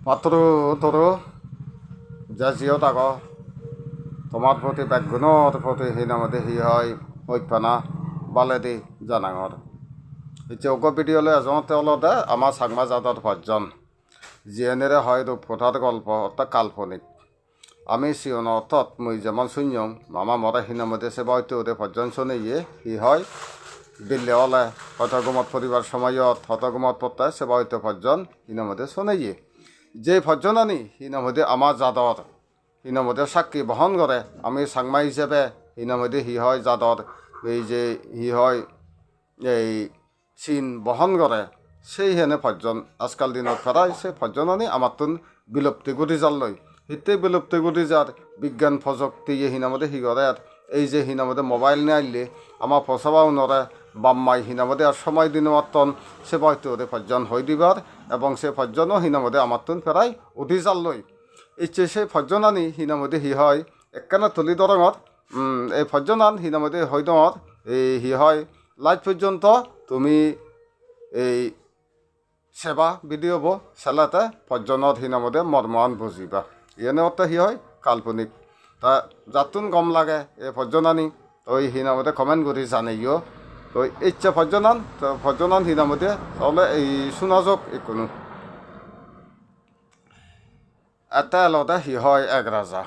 মাত্র তোর যা জিও থাক তোমার প্রতি ব্যাগুণর প্রতি হিনামতে হি হয় ঐপানা বালে দি জানাঙর ইচ্ছে অগ ভিডিওলে এজনতে অলতে আমার সাংমা জাতর ভজন জিএনেরে হয় রূপকথার গল্প অর্থাৎ কাল্পনিক আমি সিওন অর্থত মুই যেমন শূন্যং মামা মরা হিনামতে সে বয়তে ওরে ভজন শুনে হি হয় দিল্লি হলে হতগুমত পরিবার সময়ত হতগুমত পত্তায় সে বয়তে ভজন হিনামতে শুনে যে ভজন আনি হিনামতে আমার জাদর হিনামতে সাক্ষী বহন করে আমি সাংমা হিসেবে হিনামতে হি হয় জাদর এই যে হি হয় এই চিন বহন করে সেই হেনে ভজন আজকাল দিনত ফেরাই সে ভজন আনি আমার তুন বিলুপ্তি গুটি যার লই হিতে বিলুপ্তি গুটি যার বিজ্ঞান প্রযুক্তি হিনামতে হি করে এই যে হিনামতে মোবাইল নিয়ে আইলে আমার ফসাবাও নরে বাম্মাই হিনামতে আর সময় দিন মাতন সে বয়তে ওরে ভজন হয়ে দিবার এবং সে ভজনও হিনামতে আমার তুন ফেরাই উঠি যার লই ইচ্ছে সে ভজন আনি হিনামতে হি হয় একখানা তুলি দরঙর এই ভজন আন হিনামতে হয় দঙর এই হি হয় লাইট পর্যন্ত তুমি এই সেবা ভিডিও বো সেলাতে ভজনত হিনামতে মর্মান বুঝিবা এনে অর্থ হি হয় কাল্পনিক তা যাতুন গম লাগে এই ভজন আনি ওই হিনামতে কমেন্ট করি জানাইও তো ইচ্ছা ভজন আন হিনামতে তাহলে এই শোনা যাক কোনো এটা এলতে হি হয় এক রাজা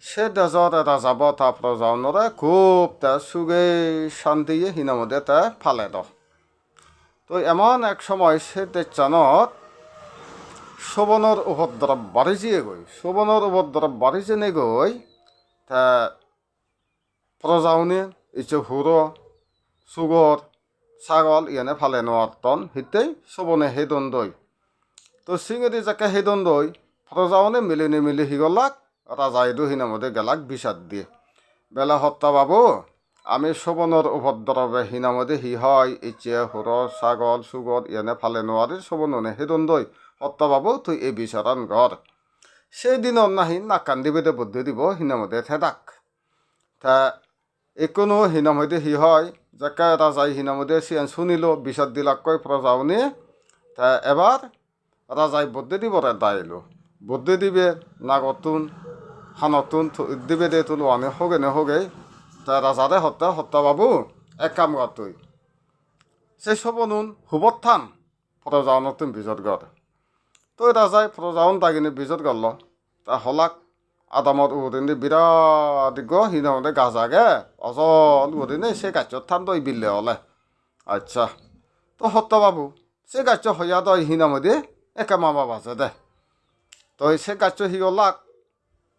সে দেশত এটা যাব তা প্রজাউনরে খুব তা সুগে শান্তিয়ে হিনামতে তা ফালে দ তো এমন এক সময় সে দেশানত শোভনের উপদ্রব বাড়িছিয়ে গই শোভনের উপদ্রব বাড়িছে নে গই তা প্রজাউনে ইচ্ছে হুড়ো সুগর ছাগল ইয়ানে ফালে নোয়ারতন হিতেই শোভনে হেদন দই তো সিঙেরি যাকে হেদন দই প্রজাউনে মিলি হিগলাক রাজাইদু হিনামতে গেলাক বিষাদ দিয়ে বেলা হত্যা বাবু আমি শোভনের উপদ্রবে হিনামতে হি হয় ইচ্ছে হুড়ো ছাগল সুগর ইয়ানে ফালে নোয়ারি শোভনে হেদন দই হত্যা বাবু তুই এই বিচারান ঘর সেই দিন নাহি নাক কান্দিবেদে বুদ্ধি দিব হিনামতে থেদাক তা এখনো হিনামতে হি হয় যাকে রাজাই হিনামতে সিয়ান শুনিল বিষাদ দিলাকৈ প্রজাউনে তা এবার রাজাই বুদ্ধি দিব রে দাইলো বুদ্ধি দিবে নাগতুন হানতুন দিবে দে তুলো আমি হোগে তা রাজারে হত্যা বাবু এক কাম কর তুই সে সবনুন হুবত থান প্রজাউনতুন বিজত গড় তুই রাজাই প্রজাউন তাগিনি বিজত গড়ল তা হলাক আদামত উদিনে বিরাট হিনামতে গাজাগে অজল উদিনে সে গাছত থান তৈ বিলে হলে আচ্ছা তো হত্যা বাবু সে গাছ হইয়া তই হিনামতে একে মামা বাজে দে তই সে গাছ হি গলাক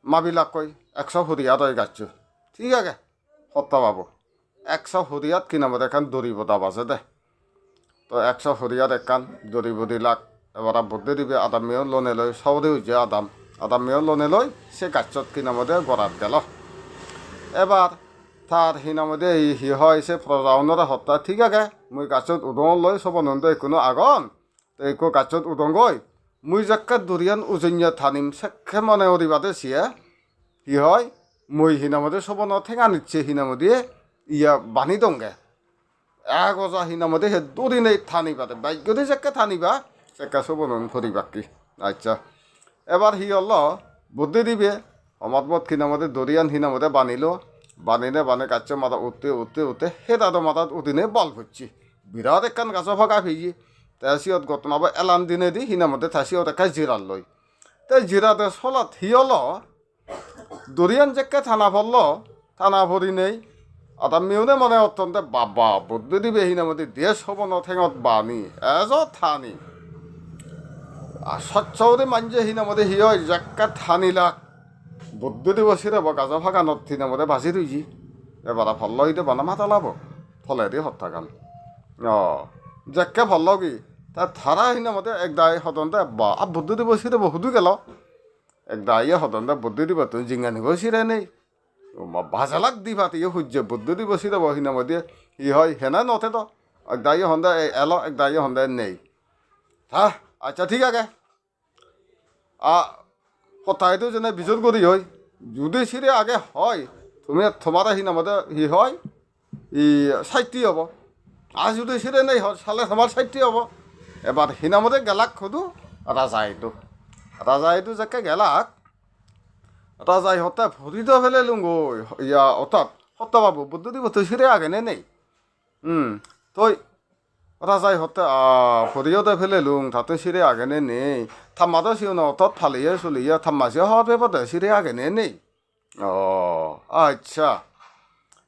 মাবিলাক কই 100 হুরিয়া তই গাছ ঠিক আছে হত্যা বাবু 100 হুরিয়াত কিনামতে এখান দড়ি বদা বাজে দে তো 100 হুরিয়াত একান দড়ি বদি লাখ এবার বুদ্ধি দিবে আদাম মেয়েও লোনে লই সৌদি হইছে আদাম মেয়েও লোনে লই সে গাছত কিনামতে গড়াত গেল এবার তার হিনামতে হি হয় সে প্রজাউনরে হত্যা ঠিক আছে মুই গাছত উদং লই সব নন্দ কোনো আগন তো একো গাছত উদং গই মুই যাক্কা দরিয়ান উজন্য থানিম সেক্ষে মনে অরিবাদে সিয়ে হি হয় মুই হিনামতে সব ঠেঙা নিচ্ছে হিনামতে ইয়া বানি দঙ্গে এক অজা হিনামতে হে দুদিনে থানিবাদে বাইকতে যাক্কা থানিবা সেকা সব নন ফরিবা কি আচ্ছা এবার হি হল বুদ্ধি দিবে অমতমত হিনামতে দরিয়ান হিনামতে বানিলে গাছ মাথা উঠতে হে দাদা মাথাত উঠিনে বল ফুটছি বিরাট একখান গাছ ফাঁকা ফিজি তাই সিয়ত গতনাবা এলান দিনে দি হিনামতে থাসিয়ত একা জিরাল লই তাই জিরাতে চলাত হিয়ল দরিয়ান জেকে থানা ভরি নেই আদাম মেউনে মনে অত্যন্ত বাবা বুদ্ধি দিবে হিনামতে দেশ হব নথেঙত বানি থানি সচ্চৌরে মাঞ্জে হিনামতে হি হয় জাক্কা থানিলাক বুদ্ধি দিব সিরে গাজা ফাঁকা নত হিনামতে ভাজি রইছি এবার ভাল হইতে বানা মাথা লাভ ফলে দি হত্যাকান জাক্কা ভাল কি তা থারা হিনামতে এক দায় সদন্তে বা বুদ্ধি দিব সিরে বহুদু গেল এক দায়ে সদন্তে বুদ্ধি দিব তুই জিঙ্গা নিব সিরে নেই ভাজালাক দিবা তিয়ে সূর্য বুদ্ধি দিব সিরে হিনামতে ই হয় হেনা নথে তো এক দায়ে সন্ধ্যা এল এক দায়ে সন্ধ্যা নেই হা আচ্ছা ঠিক আছে কথাইতো যেনে বিজোর করি হয় যদি সিরে আগে হয় তুমি তোমার হিনামতে হি হয় ই 60 হব আর যদি সিরে নেই হয় সালে তোমার 60 হব এবার হিনামতে গেলাক খুদু রাজা এইটো রাজাইটো যাকে গেলাক রাজাই হতে ভরিত ফেলে লুঙ্গই ইয়া অর্থাৎ সত্যবাবু বুদ্ধি বতো সিরে আগে নেই তই রাজাই হতে ভরিয়তে ফেলে লুং তাতে সিরে আগে নেই থাম্মাতো সিও অতত ফালিয়ে চলিয়ে থাম্মাসিও হওয়ার পেপাতে সিরে আগে নেই ও আচ্ছা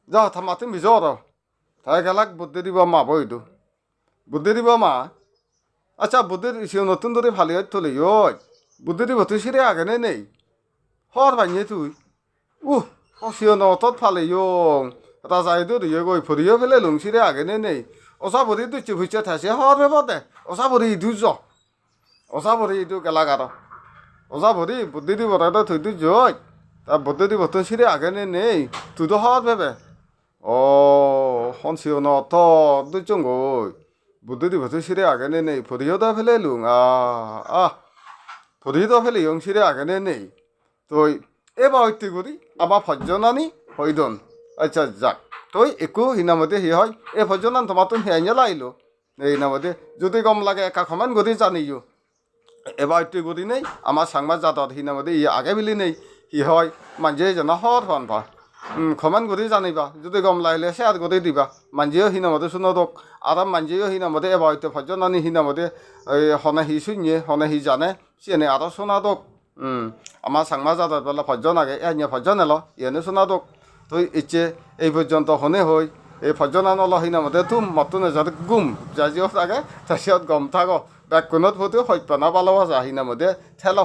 যা থাম্মাতে মিজর তাই গেলাক বুদ্ধি দিব মা বইটো বুদ্ধি দিব মা আচ্ছা বুদ্ধি সিও নতুন ধরে ফালিয়ে থলি ওই বুদ্ধি দিব তুই সিরে আগে নেই হর বানিয়ে তুই সিও অতত ফালিয়ং রাজাইটো দিয়ে গই ভরিয়ে ফেলে লুং সিরে আগে নেই ওসা ভরি তুই চুপিছে থাসে হর পেপাতে ওসা ভরি ইদু য ওসা ভরি ইদু গেলাক আর ওসা ভরি বুদ্ধি দিব তাই থই তুই জয় তা বুদ্ধি দিব তুই সিরে আগে নেই তুই তো হর ভেবে ও হন সিও অত দুই চঙ্গই বুদ্ধি দিব তুই সিরে আগে নেই ভরিও তো ফেলে লুং ভরি তো ফেলে ইয়ং সিরে আগে নেই তই এবার হইতে করি আমার ফজ্জনানি হইদন আচ্ছা যাক তই একো হিনামতে হি হয় এই ফজ্জনান তোমার তুমি হেঁয়ে লাইলো এই হিনামতে যদি গম লাগে একা সমান গতি জানিও এবার হইতে করি নেই আমার সাংবাদ জাতত হিনামতে ই আগে বিলি নেই হি হয় মানজিয়ে জানা হর হন ভা সমান গতি জানিবা যদি গম লাগিলে শেয়ার গতি দিবা মানজিও হিনামতে শুনদক আর মানজিও হিনামতে এবার হইতে ফজ্জনানি হিনামতে এই হনে হি শুনিয়ে হনে হি জানে সিনে আরো শোনাদক আমার সাংমা জাতত বেলা ফজ্জন আগে এনে ফজ্জন এলো ইয়েনে শোনাদক তুই ইচ্ছে এই পর্যন্ত হনে হই এই ফজ্জনান অল হিনামতে তুম মতো নেজাত গুম যাজিও থাকে তাছিয়ত গম থাক ব্যাকুণত হতেও সত্যনা পালবা যা হিনামতে ঠেল